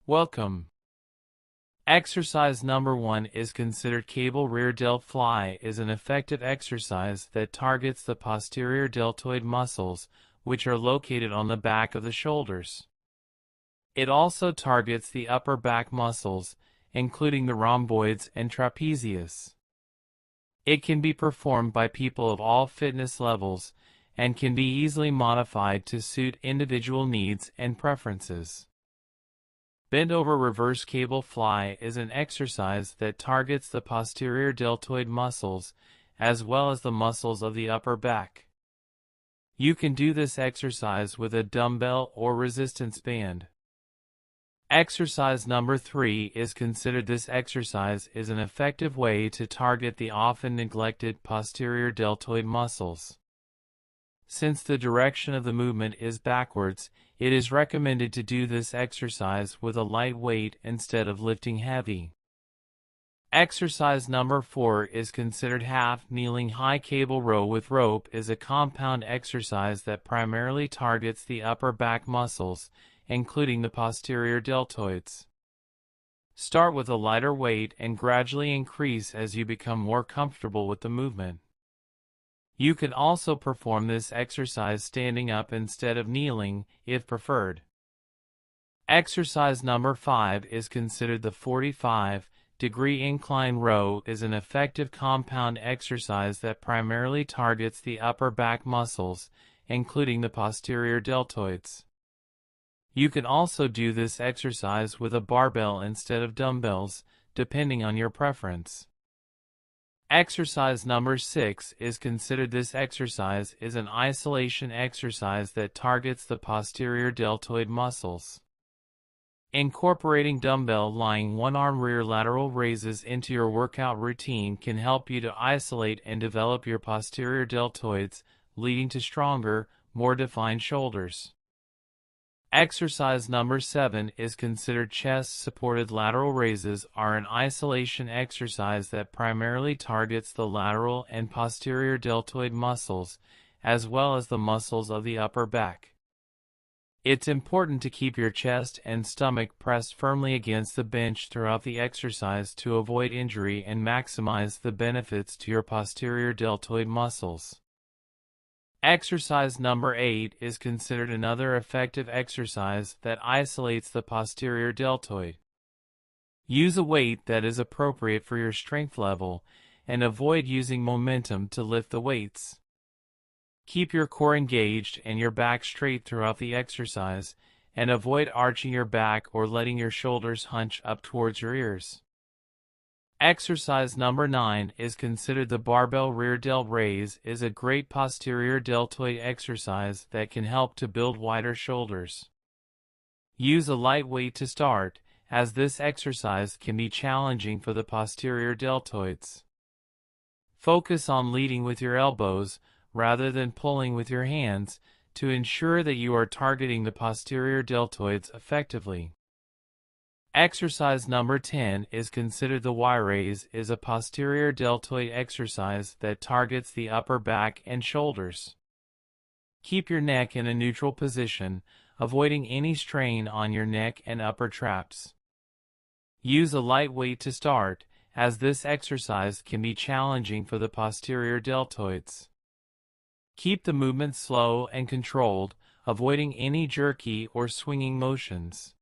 Welcome. Exercise number 1 is considered cable rear delt fly is an effective exercise that targets the posterior deltoid muscles, which are located on the back of the shoulders. It also targets the upper back muscles, including the rhomboids and trapezius. It can be performed by people of all fitness levels and can be easily modified to suit individual needs and preferences. Bend over reverse cable fly is an exercise that targets the posterior deltoid muscles as well as the muscles of the upper back. You can do this exercise with a dumbbell or resistance band. Exercise number 3 is considered this exercise is an effective way to target the often neglected posterior deltoid muscles. Since the direction of the movement is backwards, it is recommended to do this exercise with a light weight instead of lifting heavy. Exercise number 4 is considered half kneeling high cable row with rope is a compound exercise that primarily targets the upper back muscles, including the posterior deltoids. Start with a lighter weight and gradually increase as you become more comfortable with the movement. You can also perform this exercise standing up instead of kneeling, if preferred. Exercise number 5 is considered the 45-degree incline row is an effective compound exercise that primarily targets the upper back muscles, including the posterior deltoids. You can also do this exercise with a barbell instead of dumbbells, depending on your preference. Exercise number 6 is considered this exercise is an isolation exercise that targets the posterior deltoid muscles. Incorporating dumbbell lying one-arm rear lateral raises into your workout routine can help you to isolate and develop your posterior deltoids, leading to stronger, more defined shoulders. Exercise number 7 is considered chest-supported lateral raises are an isolation exercise that primarily targets the lateral and posterior deltoid muscles, as well as the muscles of the upper back. It's important to keep your chest and stomach pressed firmly against the bench throughout the exercise to avoid injury and maximize the benefits to your posterior deltoid muscles. Exercise number 8 is considered another effective exercise that isolates the posterior deltoid. Use a weight that is appropriate for your strength level and avoid using momentum to lift the weights. Keep your core engaged and your back straight throughout the exercise, and avoid arching your back or letting your shoulders hunch up towards your ears. Exercise number 9 is considered the barbell rear delt raise is a great posterior deltoid exercise that can help to build wider shoulders. Use a light weight to start, as this exercise can be challenging for the posterior deltoids. Focus on leading with your elbows, rather than pulling with your hands, to ensure that you are targeting the posterior deltoids effectively. Exercise number 10 is considered the Y raise is a posterior deltoid exercise that targets the upper back and shoulders. Keep your neck in a neutral position, avoiding any strain on your neck and upper traps. Use a light weight to start, as this exercise can be challenging for the posterior deltoids. Keep the movement slow and controlled, avoiding any jerky or swinging motions.